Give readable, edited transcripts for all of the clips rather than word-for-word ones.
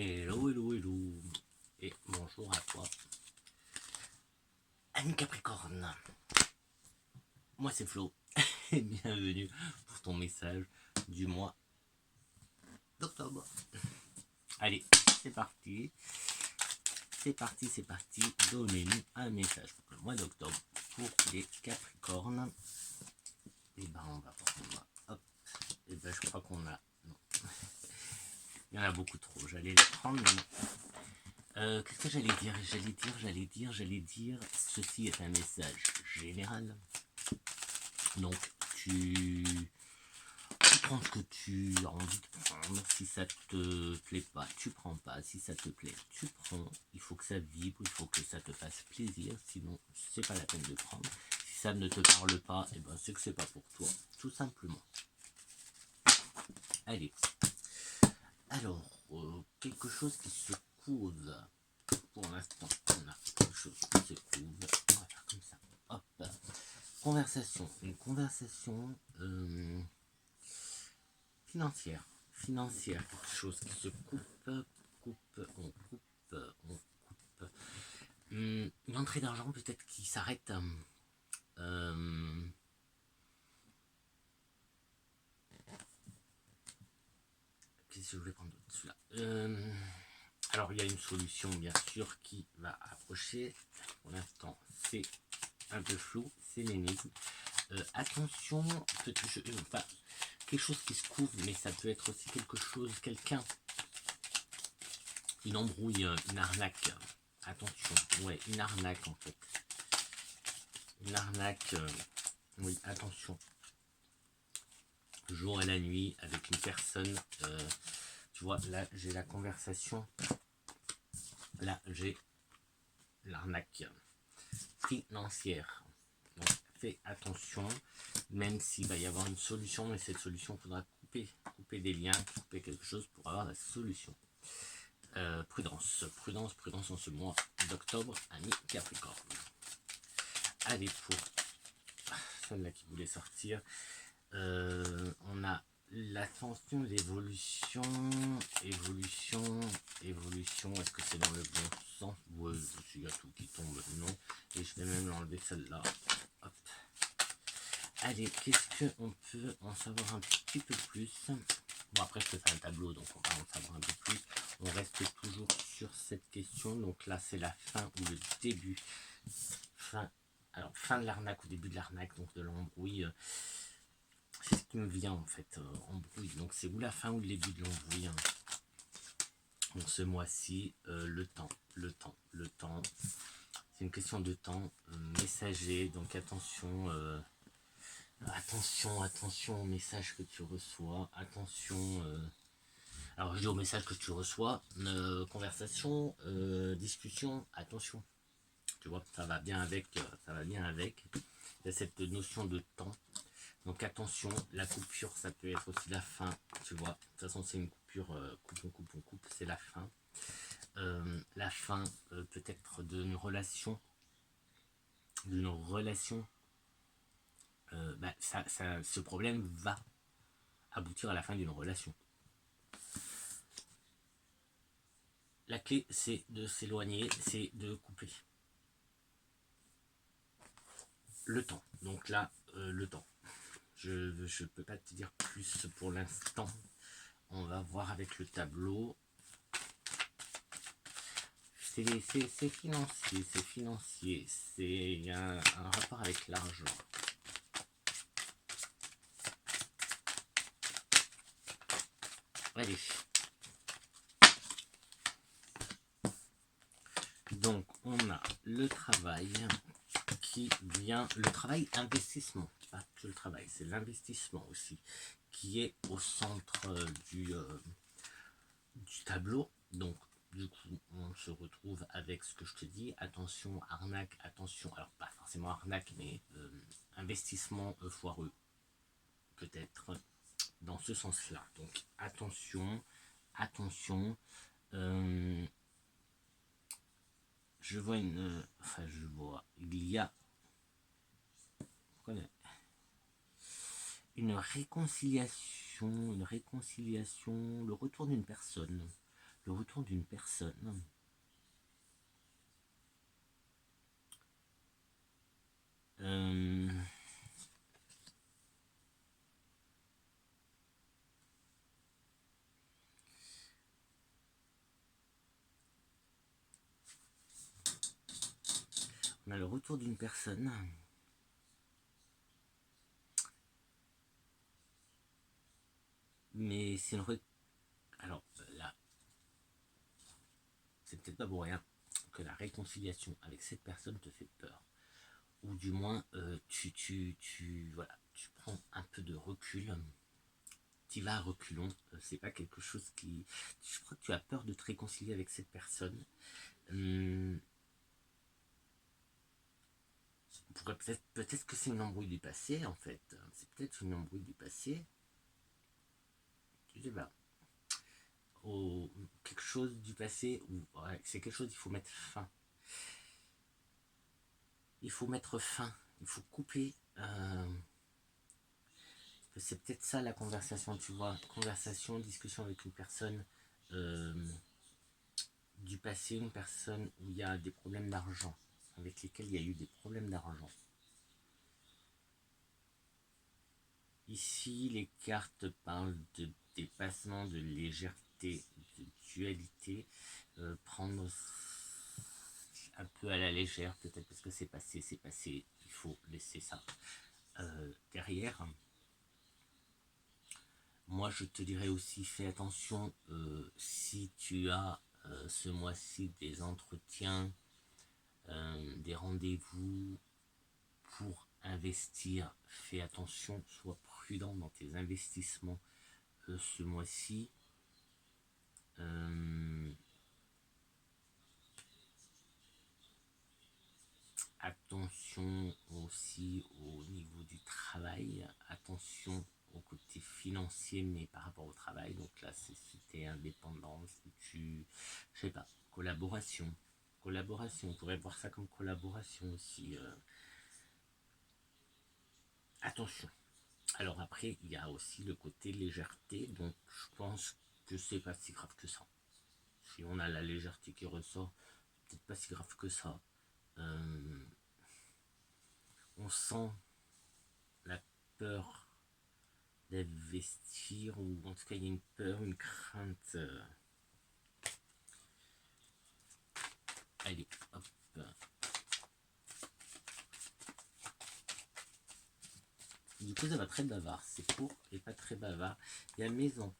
Hello, hello, hello. Et bonjour à toi. Ami Capricorne. Moi c'est Flo. Et bienvenue pour ton message du mois d'octobre. Allez, c'est parti. C'est parti. Donnez-nous un message pour le mois d'octobre pour les Capricornes. Et ben on va prendre. Hop. Et ben je crois qu'on a. Non. Il y en a beaucoup trop. J'allais les prendre, mais non. Qu'est-ce que j'allais dire, ceci est un message général. Donc tu prends ce que tu as envie de prendre. Si ça te plaît pas, tu prends pas. Si ça te plaît, tu prends. Il faut que ça vibre, il faut que ça te fasse plaisir, sinon c'est pas la peine de prendre. Si ça ne te parle pas, et ben c'est que c'est pas pour toi, tout simplement. Allez. Alors, quelque chose qui se couve. Pour l'instant, on a quelque chose qui se couve. On va faire comme ça. Hop. Conversation. Une conversation financière. Quelque chose qui se coupe. On coupe. Une entrée d'argent peut-être qui s'arrête. Qu'est-ce que je voulais prendre d'autre, celui-là. Alors il y a une solution bien sûr qui va approcher. Pour l'instant c'est un peu flou, c'est l'énigme. Attention, enfin, quelque chose qui se couvre, mais ça peut être aussi quelque chose, quelqu'un, une embrouille, une arnaque. Attention, ouais, une arnaque en fait. Une arnaque, oui, attention. Le jour et la nuit avec une personne, tu vois, là j'ai la conversation, là j'ai l'arnaque financière. Donc fais attention, même s'il va y avoir une solution, mais cette solution, il faudra couper des liens, couper quelque chose pour avoir la solution. Prudence en ce mois d'octobre, ami Capricorne. Allez, pour celle-là qui voulait sortir, on a l'attention, l'évolution, est-ce que c'est dans le bon sens? Ouais, il y a tout qui tombe, non. Et je vais même l'enlever celle-là. Hop. Allez, qu'est-ce qu'on peut en savoir un petit peu plus? Bon, après je fais un tableau, donc on va en savoir un peu plus. On reste toujours sur cette question. Donc là c'est la fin ou le début. Fin de l'arnaque ou début de l'arnaque, donc de l'embrouille. C'est ce qui me vient en fait, embrouille. Donc c'est ou la fin ou le début de l'embrouille. Hein. Donc ce mois-ci, le temps. C'est une question de temps messager, donc attention. Attention au message que tu reçois. Attention. Alors je dis au message que tu reçois. Conversation, discussion. Attention. Tu vois, ça va bien avec. Il y a cette notion de temps. Donc attention, la coupure, ça peut être aussi la fin. Tu vois, de toute façon c'est une coupure. On coupe, c'est la fin. La fin peut-être d'une relation. Ce problème va aboutir à la fin d'une relation. La clé, c'est de s'éloigner, c'est de couper. Le temps. Donc là, le temps. Je peux pas te dire plus pour l'instant. On va voir avec le tableau. C'est financier. C'est un rapport avec l'argent. Allez. Donc, on a le travail qui vient... Le travail investissement. Pas que le travail, c'est l'investissement aussi qui est au centre du tableau. Donc, du coup, on se retrouve avec ce que je te dis. Attention, arnaque, attention. Alors, pas forcément arnaque, mais investissement foireux. Peut-être dans ce sens-là. Donc, attention. Je vois il y a une réconciliation, le retour d'une personne. le retour d'une personne. On a le retour d'une personne. Mais c'est une... Alors là, c'est peut-être pas pour rien que la réconciliation avec cette personne te fait peur. Ou du moins, voilà, tu prends un peu de recul. Tu vas à reculons. C'est pas quelque chose qui... Je crois que tu as peur de te réconcilier avec cette personne. Peut-être que c'est une embrouille du passé, en fait. C'est peut-être une embrouille du passé. Je sais pas. Ou quelque chose du passé où ouais, c'est quelque chose, il faut mettre fin. Il faut mettre fin. Il faut couper. C'est peut-être ça la conversation, tu vois. Conversation, discussion avec une personne du passé, une personne où il y a des problèmes d'argent, avec lesquels il y a eu des problèmes d'argent. Ici, les cartes parlent de dépassement, de légèreté, de dualité. Prendre un peu à la légère, peut-être parce que c'est passé, il faut laisser ça derrière. Moi, je te dirais aussi, fais attention si tu as ce mois-ci des entretiens, des rendez-vous pour investir, fais attention, sois prudent dans tes investissements ce mois-ci. Attention aussi au niveau du travail, attention au côté financier, mais par rapport au travail. Donc là, c'est si tu es indépendant, si tu, je sais pas, collaboration, on pourrait voir ça comme collaboration aussi. Attention. Alors après, il y a aussi le côté légèreté, donc je pense que c'est pas si grave que ça. Si on a la légèreté qui ressort, peut-être pas si grave que ça. On sent la peur d'investir, ou en tout cas il y a une peur, une crainte. Allez, hop. Du coup ça va très bavard, c'est court et pas très bavard. Il y a maison.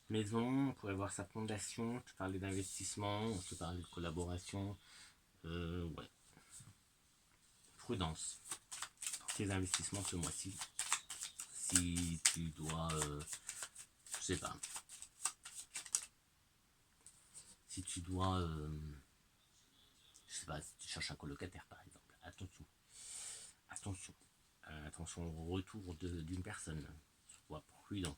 Maison, on pourrait voir sa fondation, je parlais d'investissement, on peut parler de collaboration. Ouais. Prudence. Tes investissements ce mois-ci. Si tu dois, je sais pas. Si tu dois, je sais pas, si tu cherches un colocataire par exemple, attention. Attention. Attention au retour d'une personne. Sois prudent.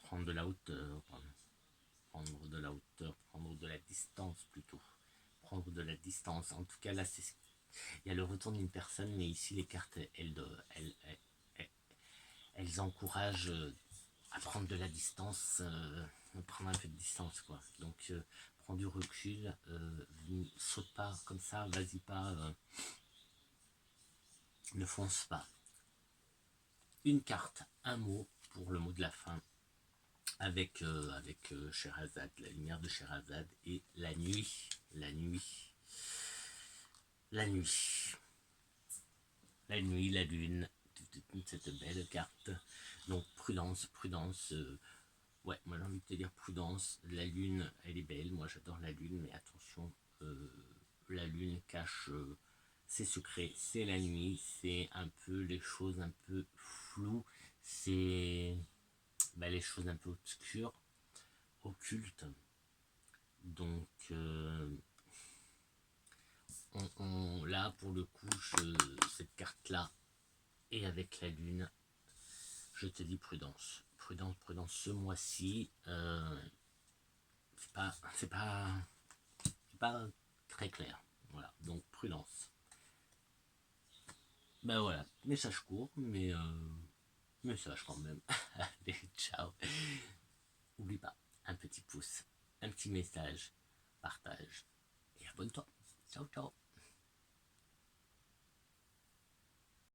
Prendre de la hauteur, prendre de la hauteur, prendre de la distance plutôt. Prendre de la distance. En tout cas, là, il y a le retour d'une personne, mais ici, les cartes, elles encouragent à prendre de la distance, prendre un peu de distance, quoi. Donc, prends du recul, saute pas comme ça, vas-y pas, ne fonce pas. Une carte, un mot pour le mot de la fin. Avec Sherazade, la lumière de Sherazade et la nuit, la nuit, la lune, toute cette belle carte. Donc prudence, ouais, moi j'ai envie de te dire prudence. La lune, elle est belle, moi j'adore la lune, mais attention, la lune cache ses secrets, c'est la nuit, c'est un peu les choses un peu floues, c'est les choses un peu obscures, occultes. Donc là pour le coup cette carte là et avec la lune, je te dis prudence ce mois-ci. c'est pas très clair. Voilà, donc prudence. Ben voilà, message court, mais message quand même. Allez, ciao. N'oublie pas, un petit pouce, un petit message, partage et abonne-toi. Ciao, ciao.